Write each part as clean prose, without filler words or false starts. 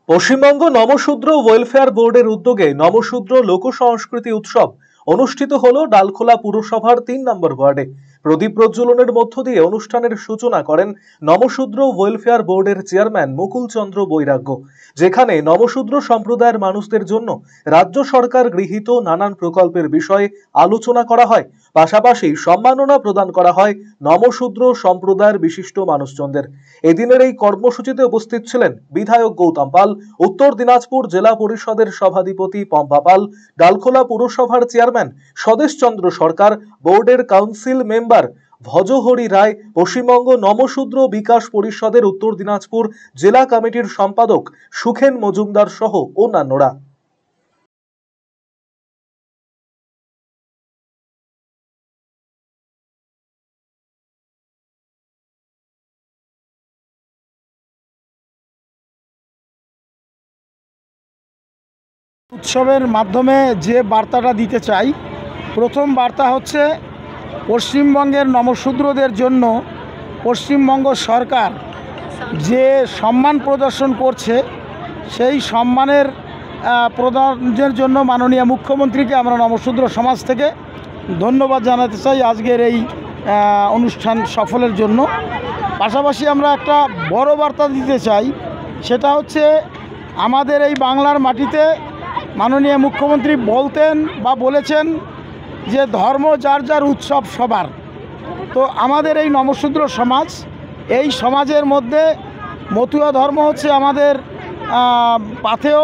Paschimbanga Namasudra welfare বোর্ডের উদ্যোগে নমশূদ্র লোক সংস্কৃতি উৎসব অনুষ্ঠিত হলো ডালখোলা পুরসভার ৩ নম্বর ওয়ার্ডে। প্রদীপ প্রজ্বলনের মধ্য দিয়ে অনুষ্ঠানের সূচনা করেন নমশূদ্র ওয়েলফেয়ার বোর্ডের চেয়ারম্যান মুকুল চন্দ্র বৈরাগ্য, যেখানে নমশূদ্র সম্প্রদায়ের মানুষদের জন্য রাজ্য সরকার গৃহীত নানান প্রকল্পের বিষয়ে আলোচনা করা হয়। পাশাপাশি সম্মাননা প্রদান করা হয় নমশূদ্র সম্প্রদায়ের বিশিষ্ট মানুষজনদের। এদিনের এই কর্মসূচিতে উপস্থিত ছিলেন বিধায়ক গৌতম পাল, উত্তর দিনাজপুর জেলা পরিষদের সভাধিপতি পম্পা পাল, ডালখোলা পুরসভার চেয়ারম্যান স্বদেশ চন্দ্র সরকার, বোর্ডের কাউন্সিল মেম্বার ভজহরি রায়, পশ্চিমবঙ্গ নমশূদ্র বিকাশ পরিষদের উত্তর দিনাজপুর জেলা কমিটির সম্পাদক সুখেন মজুমদার সহ অন্যান্যরা। উৎসবের মাধ্যমে যে বার্তাটা দিতে চাই, প্রথম বার্তা হচ্ছে পশ্চিমবঙ্গের নমশূদ্রদের জন্য পশ্চিমবঙ্গ সরকার যে সম্মান প্রদর্শন করছে, সেই সম্মানের প্রদানের জন্য মাননীয় মুখ্যমন্ত্রীকে আমরা নমশূদ্র সমাজ থেকে ধন্যবাদ জানাতে চাই আজকের এই অনুষ্ঠান সফলের জন্য। পাশাপাশি আমরা একটা বড় বার্তা দিতে চাই, সেটা হচ্ছে আমাদের এই বাংলার মাটিতে মাননীয় মুখ্যমন্ত্রী বলেছেন যে ধর্ম যার যার, উৎসব সবার। তো আমাদের এই নমশূদ্র সমাজ, এই সমাজের মধ্যে মতুয়া ধর্ম হচ্ছে আমাদের পাথেয়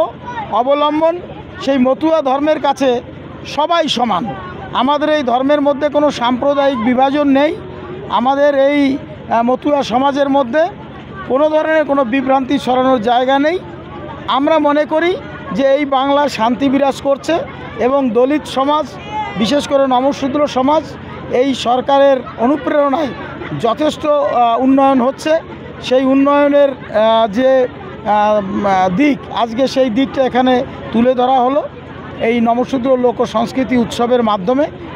অবলম্বন। সেই মতুয়া ধর্মের কাছে সবাই সমান। আমাদের এই ধর্মের মধ্যে কোনো সাম্প্রদায়িক বিভাজন নেই। আমাদের এই মতুয়া সমাজের মধ্যে কোনো ধরনের কোনো বিভ্রান্তি ছড়ানোর জায়গা নেই। আমরা মনে করি যে এই বাংলা শান্তি বিরাজ করছে এবং দলিত সমাজ, বিশেষ করে নমশূদ্র সমাজ, এই সরকারের অনুপ্রেরণায় যথেষ্ট উন্নয়ন হচ্ছে। সেই উন্নয়নের যে দিক, আজকে সেই দিকটা এখানে তুলে ধরা হলো এই নমশূদ্র লোক সংস্কৃতি উৎসবের মাধ্যমে।